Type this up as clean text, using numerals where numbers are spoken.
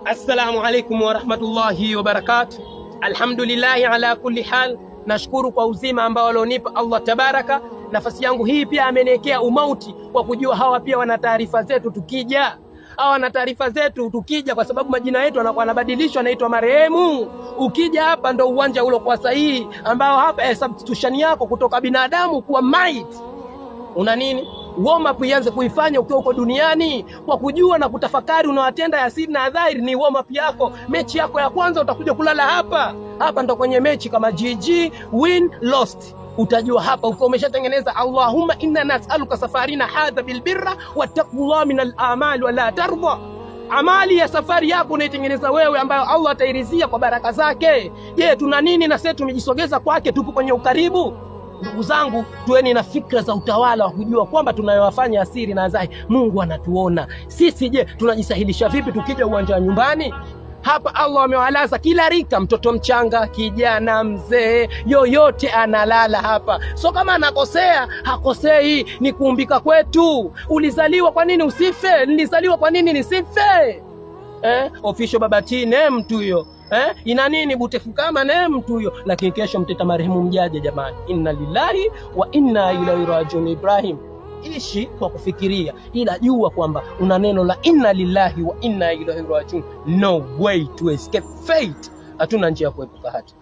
Assalamu alaikum wa rahmatullahi wa barakatuh. Alhamdulillahi ala kulli hal. Nashukuru kwa uzima ambao alionipa Allah tabaraka. Nafasi yangu hii pia ameniwekea umauti kwa kujua hawa pia wana taarifa zetu tukija. Hawa wana taarifa zetu tukija, kwa sababu majina yetu yanakuwa yanabadilishwa, anaitwa marehemu. Ukija hapa ndo uwanja ulo kwa sahihi ambao hapa substitution yako kutoka binadamu kuwa maiti. Una nini? Warm up ianze kuifanya ukiwa uko duniani kwa kujua na kutafakari unawatenda yasiri na dhahiri. Ni warm up yako, mechi yako ya kwanza utakuja kulala hapa. Hapa ndo kwenye mechi kama GG win lost. Utajua hapa ukiwa umeshatengeneza Allahumma inna nas'aluka safarina hadha bilbirra wattaqullah min al-a'mal wa la tarda. Amali ya safari yako unaitengeneza wewe ambayo Allah atairizia kwa baraka zake. Je, tuna nini na sisi tumejisogeza kwake, tupo kwenye ukaribu? Ndugu zangu, tuweni na fikra za utawala wa kujua kwamba tunayowafanya asiri na dhahiri Mungu anatuona. Sisi je, tunajisahilisha vipi tukija uwanja wa nyumbani? Hapa Allah amewalaza kila rika, mtoto mchanga, kijana, mzee, yoyote analala hapa. So kama anakosea, hakosei, ni kuumbika kwetu. Ulizaliwa kwa nini usife? Nilizaliwa kwa nini nisife? Official babati ne mtu huyo. Ina nini butefu kama ne mtu huyo, lakini kesho mteta marehemu mjaje jamani. Inna lillahi wa inna ilaihi rajiun. Ibrahim, ishi kwa kufikiria, ila jua kwamba una neno la inna lillahi wa inna ilaihi rajiun. No way to escape fate. Hatuna njia ya kuepuka hati.